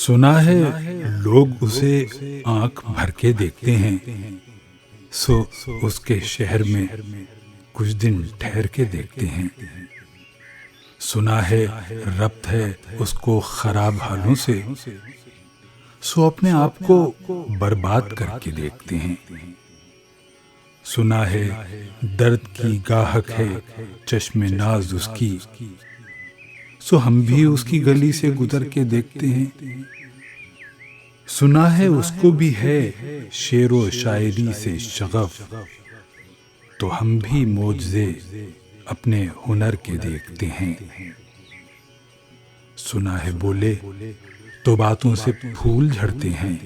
سنا ہے لوگ اسے آنکھ بھر کے دیکھتے ہیں، سو اس کے شہر میں کچھ دن ٹھہر کے دیکھتے ہیں۔ سنا ہے ربط ہے اس کو خراب حالوں سے، سو اپنے آپ کو برباد کر کے دیکھتے ہیں۔ سنا ہے درد کی گاہک ہے چشم ناز اس کی، سو ہم بھی اس کی گلی سے گزر کے دیکھتے ہیں۔ سنا ہے اس کو بھی ہے شعر و شاعری سے شغف، تو ہم بھی معجزے اپنے ہنر کے دیکھتے ہیں۔ سنا ہے بولے تو باتوں سے پھول جھڑتے ہیں،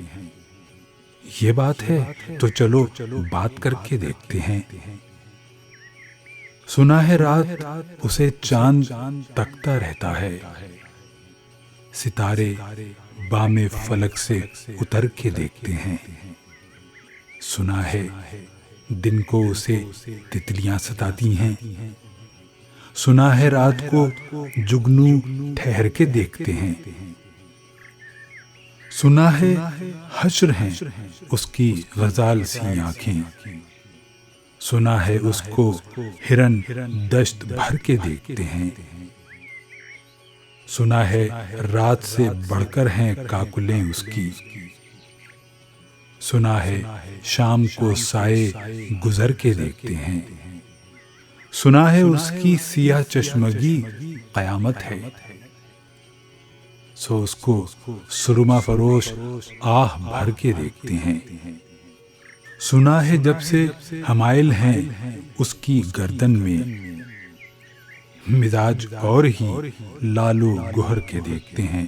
یہ بات ہے تو چلو بات کر کے دیکھتے ہیں۔ سنا ہے رات اسے چاند تکتا رہتا ہے، ستارے بام فلک سے اتر کے دیکھتے ہیں۔ سنا ہے دن کو اسے تتلیاں ستاتی ہیں، سنا ہے رات کو جگنو ٹھہر کے دیکھتے ہیں۔ سنا ہے حشر ہیں اس کی غزال سی آنکھیں، سنا ہے اس کو ہرن دشت بھر کے دیکھتے ہیں۔ سنا ہے رات سے بڑھ کر ہیں کاکلیں اس کی، سنا ہے شام کو سائے گزر کے دیکھتے ہیں۔ سنا ہے اس کی سیاہ چشمگی قیامت ہے، سو اس کو سرما فروش آہ بھر کے دیکھتے ہیں۔ سنا ہے جب سے حمائل ہیں اس کی گردن میں، مزاج اور ہی لالو گہر کے دیکھتے ہیں۔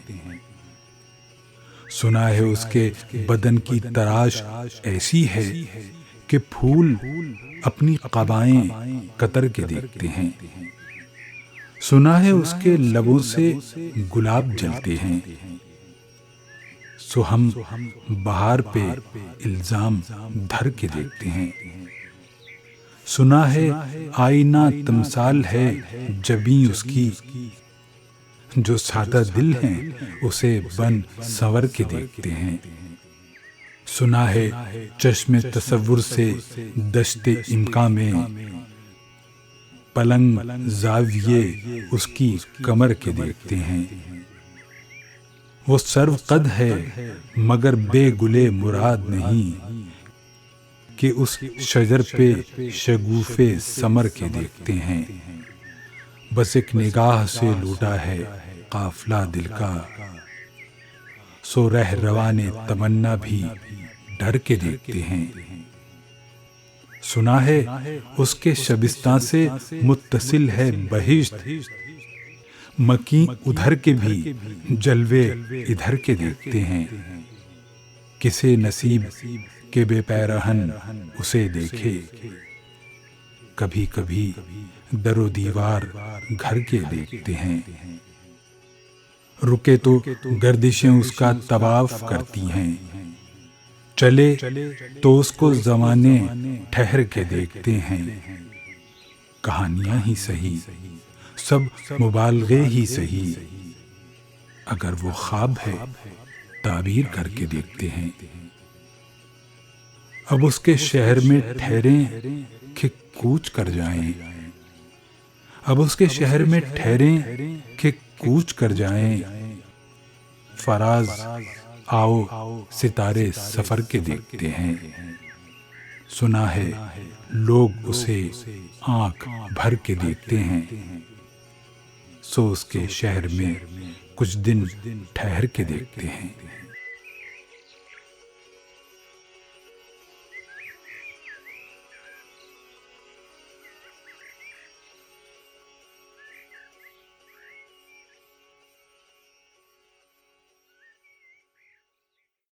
سنا ہے اس کے بدن کی تراش ایسی ہے کہ پھول اپنی قبائیں قطر کے دیکھتے ہیں۔ سنا ہے اس کے لبوں سے گلاب جلتے ہیں، سو ہم بہار پہ الزام دھر کے دیکھتے ہیں۔ سنا ہے آئینہ تمثال ہے جبیں اس کی، جو سادہ دل ہیں اسے بن سنور کے دیکھتے ہیں۔ سنا ہے چشم تصور سے دشت امکاں میں، پلنگ زاویے اس کی کمر کے دیکھتے ہیں۔ وہ سرو قد ہے مگر بے گلے مراد نہیں، کہ اس شجر پہ شگوفے ثمر کے دیکھتے ہیں۔ بس ایک نگاہ سے لوٹا ہے قافلہ دل کا، سو رہ روان تمنا بھی ڈر کے دیکھتے ہیں۔ سنا ہے اس کے شبستان سے متصل ہے بہشت، مکیں ادھر کے بھی جلوے ادھر کے دیکھتے ہیں۔ کسے نصیب کے بے پیرہن اسے دیکھے، کبھی کبھی در و دیوار گھر کے دیکھتے ہیں۔ رکے تو گردشیں اس کا طواف کرتی ہیں، چلے تو اس کو زمانے ٹھہر کے دیکھتے ہیں۔ کہانیاں ہی سہی سب مبالغے ہی سہی، اگر وہ خواب ہے تعبیر کر کے دیکھتے ہیں۔ اب اس کے شہر میں ٹھہریں کہ کوچ کر جائیں، اب اس کے شہر میں ٹھہریں کہ کوچ کر جائیں۔ فراز آؤ ستارے سفر کے دیکھتے ہیں۔ سنا ہے لوگ اسے آنکھ بھر کے دیکھتے ہیں، سو اس کے شہر میں کچھ دن ٹھہر کے دیکھتے ہیں۔